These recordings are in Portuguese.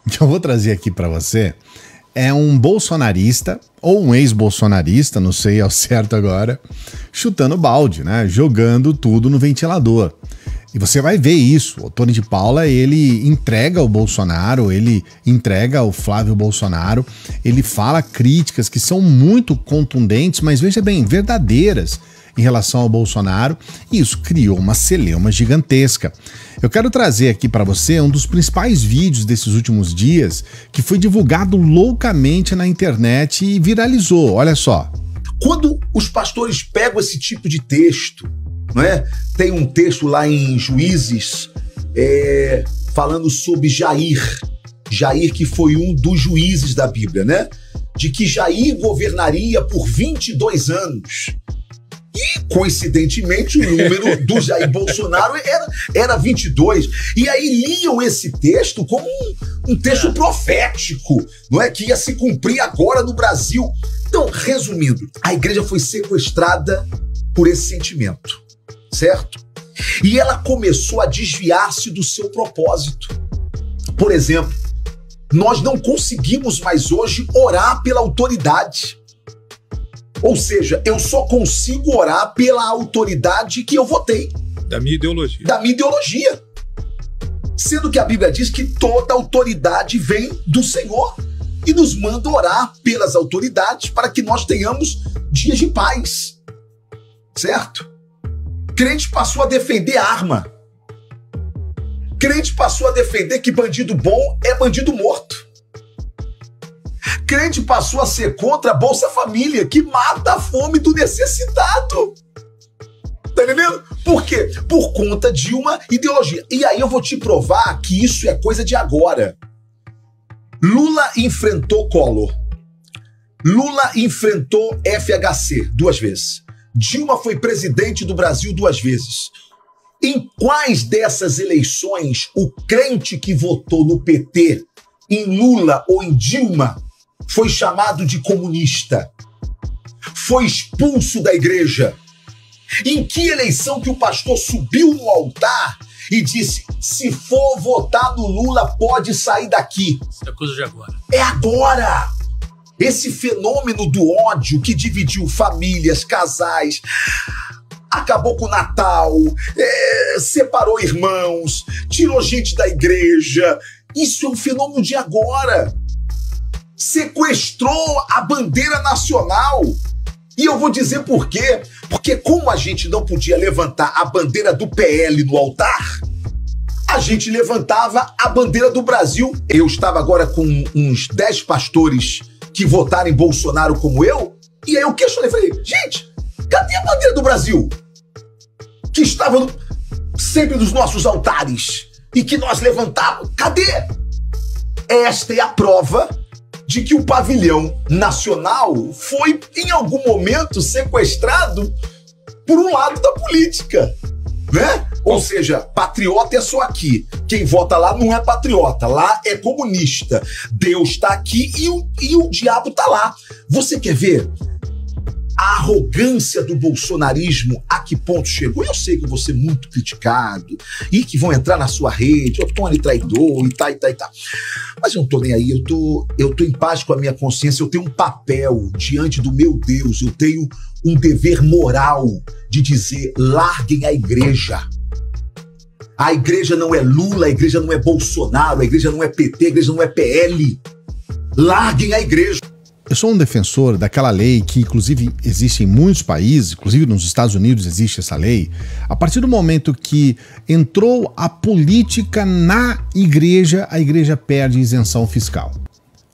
que eu vou trazer aqui para você é um bolsonarista ou um ex-bolsonarista, não sei ao certo agora, chutando balde, né? Jogando tudo no ventilador. E você vai ver isso. O Tony de Paula, ele entrega o Bolsonaro, ele entrega o Flávio Bolsonaro, ele fala críticas que são muito contundentes, mas veja bem, verdadeiras em relação ao Bolsonaro, e isso criou uma celeuma gigantesca. Eu quero trazer aqui para você um dos principais vídeos desses últimos dias que foi divulgado loucamente na internet e viralizou. Olha só. Quando os pastores pegam esse tipo de texto, não é? Tem um texto lá em Juízes falando sobre Jair. Jair, que foi um dos juízes da Bíblia, né? De que Jair governaria por 22 anos. E, coincidentemente, o número do Jair Bolsonaro era 22. E aí liam esse texto como um texto profético, não é? Que ia se cumprir agora no Brasil. Então, resumindo, a igreja foi sequestrada por esse sentimento, certo? E ela começou a desviar-se do seu propósito. Por exemplo, nós não conseguimos mais hoje orar pela autoridade. Ou seja, eu só consigo orar pela autoridade que eu votei. Da minha ideologia. Da minha ideologia. Sendo que a Bíblia diz que toda autoridade vem do Senhor e nos manda orar pelas autoridades para que nós tenhamos dias de paz. Certo? Crente passou a defender arma. Crente passou a defender que bandido bom é bandido morto. Crente passou a ser contra a Bolsa Família, que mata a fome do necessitado. Tá entendendo? Por quê? Por conta de uma ideologia. E aí eu vou te provar que isso é coisa de agora. Lula enfrentou Collor. Lula enfrentou FHC 2 vezes. Dilma foi presidente do Brasil 2 vezes. Em quais dessas eleições o crente que votou no PT, em Lula ou em Dilma, foi chamado de comunista? Foi expulso da igreja? Em que eleição que o pastor subiu no altar e disse: se for votar no Lula, pode sair daqui? Isso é coisa de agora. É agora! Esse fenômeno do ódio que dividiu famílias, casais, acabou com o Natal, separou irmãos, tirou gente da igreja. Isso é um fenômeno de agora. Sequestrou a bandeira nacional. E eu vou dizer por quê. Porque como a gente não podia levantar a bandeira do PL no altar, a gente levantava a bandeira do Brasil. Eu estava agora com uns 10 pastores que votaram em Bolsonaro como eu, e aí eu questionei, falei: gente, cadê a bandeira do Brasil? Que estava sempre nos nossos altares e que nós levantávamos. Cadê? Esta é a prova de que o pavilhão nacional foi, em algum momento, sequestrado por um lado da política, né? Ou seja, patriota é só aqui. Quem vota lá não é patriota, lá é comunista. Deus está aqui e o diabo está lá. Você quer ver a arrogância do bolsonarismo a que ponto chegou? Eu sei que eu vou ser muito criticado e que vão entrar na sua rede, eu tô ali traidor e tá. Mas eu não tô nem aí, eu tô em paz com a minha consciência, eu tenho um papel diante do meu Deus, eu tenho um dever moral de dizer: larguem a igreja. A igreja não é Lula, a igreja não é Bolsonaro, a igreja não é PT, a igreja não é PL. Larguem a igreja. Eu sou um defensor daquela lei que, inclusive, existe em muitos países, inclusive nos Estados Unidos existe essa lei. A partir do momento que entrou a política na igreja, a igreja perde isenção fiscal.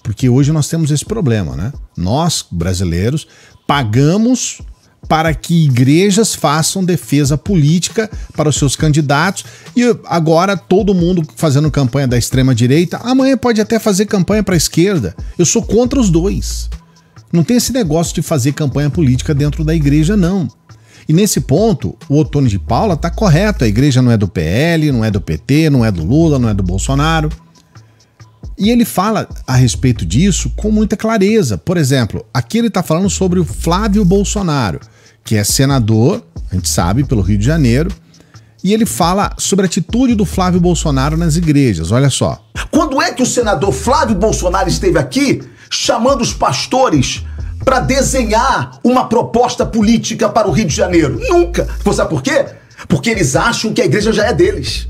Porque hoje nós temos esse problema, né? Nós, brasileiros, pagamos para que igrejas façam defesa política para os seus candidatos, e agora todo mundo fazendo campanha da extrema-direita, amanhã pode até fazer campanha para a esquerda. Eu sou contra os dois. Não tem esse negócio de fazer campanha política dentro da igreja, não. E nesse ponto, o Tony de Paula está correto, a igreja não é do PL, não é do PT, não é do Lula, não é do Bolsonaro. E ele fala a respeito disso com muita clareza. Por exemplo, aqui ele está falando sobre o Flávio Bolsonaro, que é senador, a gente sabe, pelo Rio de Janeiro, E ele fala sobre a atitude do Flávio Bolsonaro nas igrejas, olha só. Quando é que o senador Flávio Bolsonaro esteve aqui chamando os pastores para desenhar uma proposta política para o Rio de Janeiro? Nunca. Você sabe por quê? Porque eles acham que a igreja já é deles.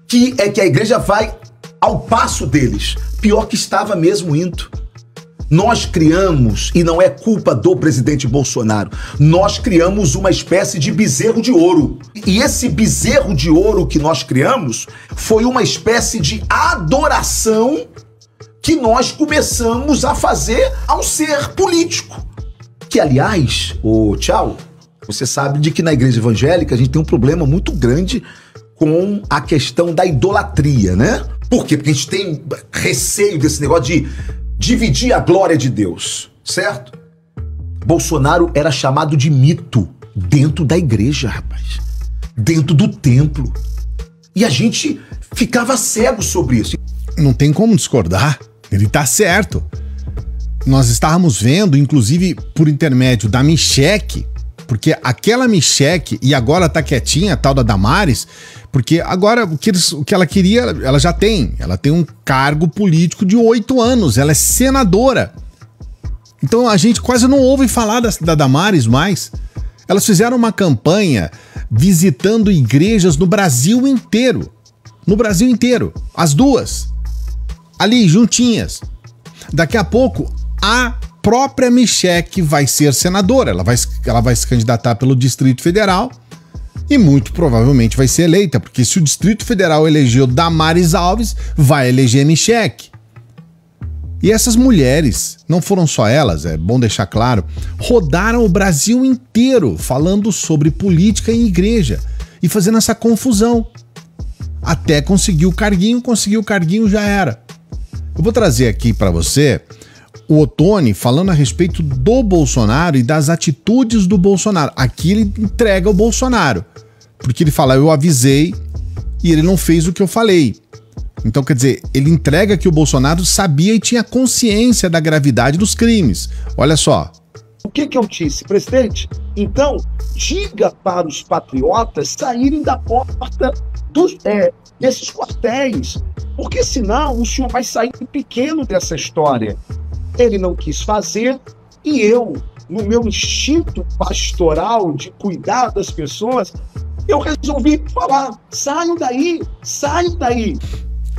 Que a igreja vai ao passo deles. Pior que estava mesmo indo. Nós criamos, e não é culpa do presidente Bolsonaro, nós criamos uma espécie de bezerro de ouro. E esse bezerro de ouro que nós criamos foi uma espécie de adoração que nós começamos a fazer a um ser político. Que, aliás, tchau, você sabe de que na igreja evangélica a gente tem um problema muito grande com a questão da idolatria, né? Por quê? Porque a gente tem receio desse negócio de dividir a glória de Deus, certo? Bolsonaro era chamado de mito dentro da igreja, rapaz. Dentro do templo. E a gente ficava cego sobre isso. Não tem como discordar. Ele tá certo. Nós estávamos vendo, inclusive por intermédio da Michelle, porque aquela Michelle, e agora tá quietinha, a tal da Damares, porque agora o que ela queria, ela já tem. Ela tem um cargo político de 8 anos, ela é senadora. Então a gente quase não ouve falar da Damares mais. Elas fizeram uma campanha visitando igrejas no Brasil inteiro. No Brasil inteiro. As duas. Ali, juntinhas. Daqui a pouco, a própria Michelle vai ser senadora. Ela vai se candidatar pelo Distrito Federal e muito provavelmente vai ser eleita, porque se o Distrito Federal elegeu Damares Alves, vai eleger Michelle. E essas mulheres, não foram só elas, é bom deixar claro, rodaram o Brasil inteiro falando sobre política em igreja e fazendo essa confusão. Até conseguir o carguinho, já era. Eu vou trazer aqui para você o Ottoni falando a respeito do Bolsonaro e das atitudes do Bolsonaro. Aqui ele entrega o Bolsonaro, porque ele fala, eu avisei e ele não fez o que eu falei. Então, quer dizer, ele entrega que o Bolsonaro sabia e tinha consciência da gravidade dos crimes. Olha só. O que eu disse, presidente? Então, diga para os patriotas saírem da porta desses quartéis, porque senão o senhor vai sair pequeno dessa história. Ele não quis fazer e eu, no meu instinto pastoral de cuidar das pessoas, eu resolvi falar, saiam daí, saiam daí.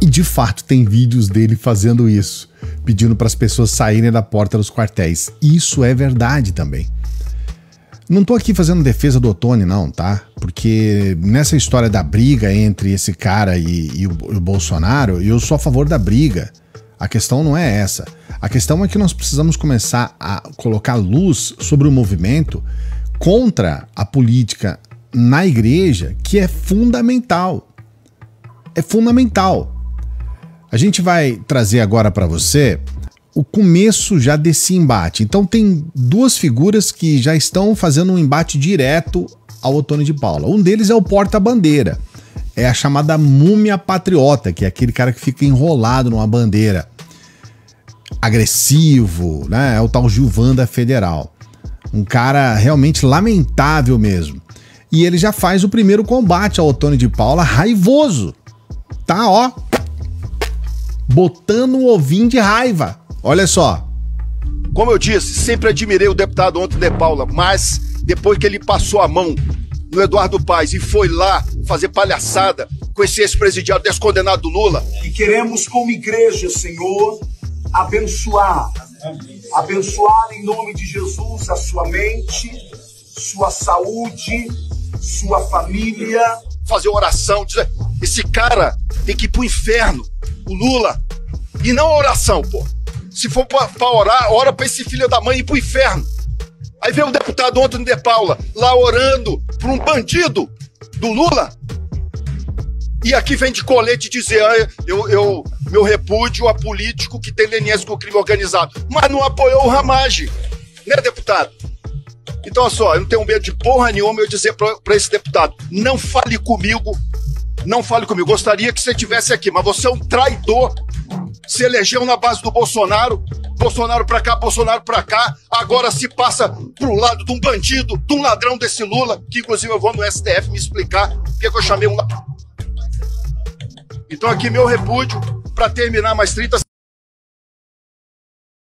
E de fato tem vídeos dele fazendo isso, pedindo para as pessoas saírem da porta dos quartéis. Isso é verdade também. Não tô aqui fazendo defesa do Ottoni não, tá? Porque nessa história da briga entre esse cara e o Bolsonaro, eu sou a favor da briga. A questão não é essa. A questão é que nós precisamos começar a colocar luz sobre o movimento contra a política na igreja, que é fundamental. É fundamental. A gente vai trazer agora para você o começo já desse embate. Então tem duas figuras que já estão fazendo um embate direto ao Ottoni de Paula. Um deles é o porta-bandeira. É a chamada múmia patriota, que é aquele cara que fica enrolado numa bandeira. Agressivo, né? É o tal Gilvanda Federal. Um cara realmente lamentável mesmo. E ele já faz o primeiro combate ao Ottoni de Paula raivoso. Tá, ó. Botando um ovinho de raiva. Olha só. Como eu disse, sempre admirei o deputado Ottoni de Paula, mas depois que ele passou a mão no Eduardo Paes e foi lá fazer palhaçada com esse ex-presidiário descondenado do Lula. E queremos, como igreja, Senhor, abençoar em nome de Jesus a sua mente, sua saúde, sua família. Fazer oração, dizer, esse cara tem que ir pro inferno, o Lula. E não a oração, pô. Se for pra orar, ora pra esse filho da mãe ir pro inferno. Aí vem o deputado Ottoni de Paula lá orando por um bandido do Lula. E aqui vem de colete dizer, meu repúdio a político que tem leniência com o crime organizado. Mas não apoiou o Ramagem, né, deputado? Então, olha só, eu não tenho medo de porra nenhuma eu dizer pra esse deputado, não fale comigo, não fale comigo. Gostaria que você estivesse aqui, mas você é um traidor. Se elegeu na base do Bolsonaro, Bolsonaro pra cá, Bolsonaro pra cá. Agora se passa pro lado de um bandido, de um ladrão desse Lula, que inclusive eu vou no STF me explicar porque eu chamei um... Então aqui meu repúdio, pra terminar mais 30